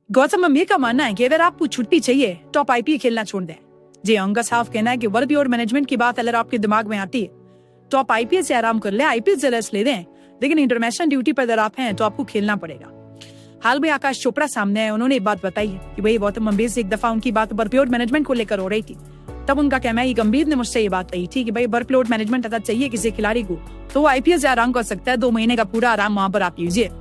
गौतम गंभीर का मानना है कि अगर आपको छुट्टी चाहिए तो आप आईपीएल खेलना छोड़ दें। जी, उनका साफ कहना है कि वर्कलोड मैनेजमेंट की बात अगर आपके दिमाग में आती है तो आप आईपीएल से आराम कर ले, आईपीएल से रेस्ट ले दें, लेकिन इंटरनेशनल ड्यूटी पर अगर आप हैं तो आपको खेलना पड़ेगा। हाल में आकाश चोपड़ा सामने आए, उन्होंने एक बात बताई है कि भाई गौतम गंभीर से एक दफा उनकी बात वर्कलोड मैनेजमेंट को लेकर हो रही थी। तब उनका कहना है कि गंभीर ने मुझसे ये बात कही थी कि भाई वर्कलोड मैनेजमेंट अगर चाहिए किसी खिलाड़ी को तो वो आईपीएल से आराम कर सकता है, 2 महीने का पूरा आराम वहां पर आप लीजिए।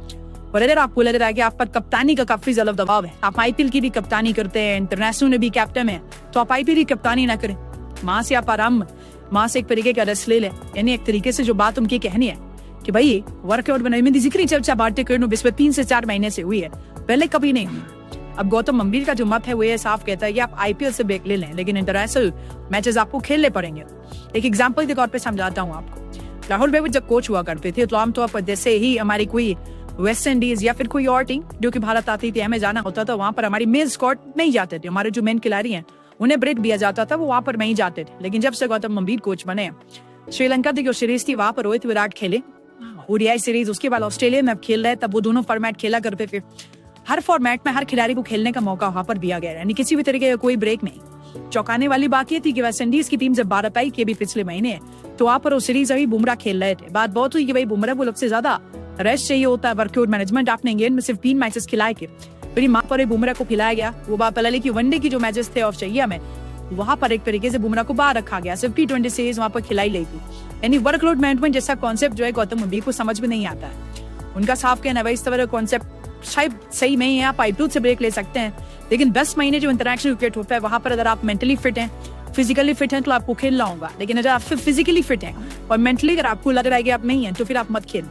और अगर आपको लग रहा है कि आप पर कप्तानी का काफी ज्यादा दबाव है, आप आईपीएल की भी कप्तानी करते हैं, इंटरनेशनल में भी कैप्टन है, तो आप आईपीएल की कप्तानी ना करें, वहां से आप आराम, वहां से एक तरीके का रेस्ट ले लें। यानी एक तरीके से जो बात उनकी कहनी है कि भाई वर्कआउट मैनेजमेंट की जिक्र चर्चा भारतीय क्रिकेट में 3 से 4 महीने से हुई है, पहले कभी नहीं हुई। अब गौतम गंभीर का जो मत है वो ये साफ कहता है कि आप आईपीएल से ब्रेक ले लें, लेकिन इंटरनेशनल मैचेस आपको खेलने पड़ेंगे। एक एग्जांपल के तौर पे समझाता हूँ आपको। राहुल द्रविड़ जब कोच हुआ करते थे तो आमतौर पर जैसे ही हमारी कोई वेस्ट इंडीज या फिर कोई और टीम जो कि भारत आती थी, हमें जाना होता था, वहां पर हमारी मेल स्क्वाड नहीं जाते थे। हमारे जो मेन खिलाड़ी हैं उन्हें ब्रेक दिया जाता था, वो वहां पर नहीं जाते थे। लेकिन जब से गौतम गंभीर कोच बने, श्रीलंका की जो सीरीज थी वहां पर रोहित विराट खेले, ओडीआई सीरीज, उसके बाद ऑस्ट्रेलिया में अब खेल रहे, तब वो दोनों फॉर्मेट खेला करते थे। हर फॉर्मेट में हर खिलाड़ी को खेलने का मौका वहां पर दिया गया, यानी किसी भी तरीके का कोई ब्रेक नहीं। चौंकाने वाली बात ये थी कि वेस्ट इंडीज की टीम जब भारत आई, के भी पिछले महीने, तो वहां पर वो सीरीज अभी बुमराह खेल रहे थे। बात बहुत हुई कि भाई बुमराह को सबसे ज्यादा रेस्ट चाहिए होता है, वर्कआउट मैनेजमेंट आपने इंग्लैंड में सिर्फ 3 मैचेस खिलाए के, फिर वहां पर बुमराह को खिलाया गया। वो बात पहले की वनडे की जो मैचेस थे ऑस्ट्रेलिया में, वहां पर एक तरीके से बुमराह को बाहर रखा गया, सिर्फ T20 सीरीज वहां पर खिलाई गई थी। यानी वर्कलोड मैनेजमेंट जैसा कॉन्सेप्ट जो है गौतम गंभीर को समझ में नहीं आता है। उनका साफ कहना है इस तरह का कॉन्सेप्ट शायद सही नहीं है, आप आईपीएल से ब्रेक ले सकते हैं, लेकिन 10 महीने जो इंटरनेशनल क्रिकेट होता है वहां पर अगर आप मेंटली फिट हैं, फिजिकली फिट हैं तो आपको खेलना होगा। लेकिन अगर आप फिजिकली फिट हैं और मेंटली अगर आपको लग रहा है कि आप नहीं है, तो फिर आप मत खेलें,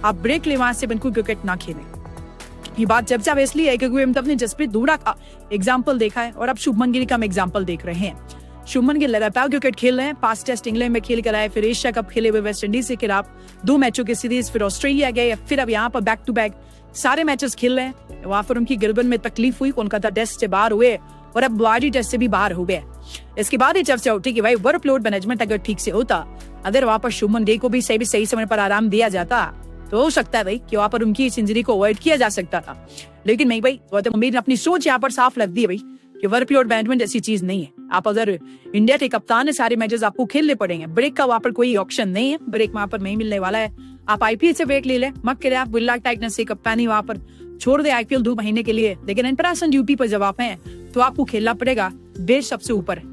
आप ब्रेक ले, वहां से बिल्कुल क्रिकेट ना खेलें। ये बात चर्चा इसलिए है क्योंकि हम अपने जसप्रीत बुमराह का एग्जाम्पल देखा है और अब शुभमन गिल का हम एग्जाम्पल देख रहे हैं। शुभमन गिल लगातार क्रिकेट खेल रहे हैं, 5 टेस्ट इंग्लैंड में खेल कर आए, फिर एशिया कप खेले हुए वेस्ट इंडीज के खिलाफ 2 मैचों की सीरीज, फिर ऑस्ट्रेलिया गए, फिर अब यहाँ पर बैक टू बैक सारे मैचेस खेल रहे हैं। वहां पर उनकी गिरबन में तकलीफ हुई, कोलकाता टेस्ट से बाहर हुए और अब गुवाहाटी टेस्ट से भी बाहर हो गए। इसके बाद ये चर्चा उठी कि भाई वर्कलोड मैनेजमेंट अगर ठीक से होता, अगर वहां पर शुभमन गिल को भी सही समय पर आराम दिया जाता, तो हो सकता है भाई कि वहां पर उनकी इस इंजरी को अवॉइड किया जा सकता था। लेकिन नहीं भाई, गौतम गंभीर ने अपनी सोच यहाँ पर साफ रख दी भाई कि वर्कलोड मैनेजमेंट ऐसी चीज नहीं है। आप अगर इंडिया के कप्तान है, सारे मैचेस आपको खेलने पड़ेंगे, ब्रेक का वहां पर कोई ऑप्शन नहीं है, ब्रेक वहां पर नहीं मिलने वाला है। आप आईपीएल से ब्रेक ले ले, मत करे आप बिल्ला टाइटनेस से कप्तानी वहां पर छोड़ दे आईपीएल 2 महीने के लिए, लेकिन इंटरनेशनल ड्यूटी पर जब आप हैं तो आपको खेलना पड़ेगा, देश सबसे ऊपर है।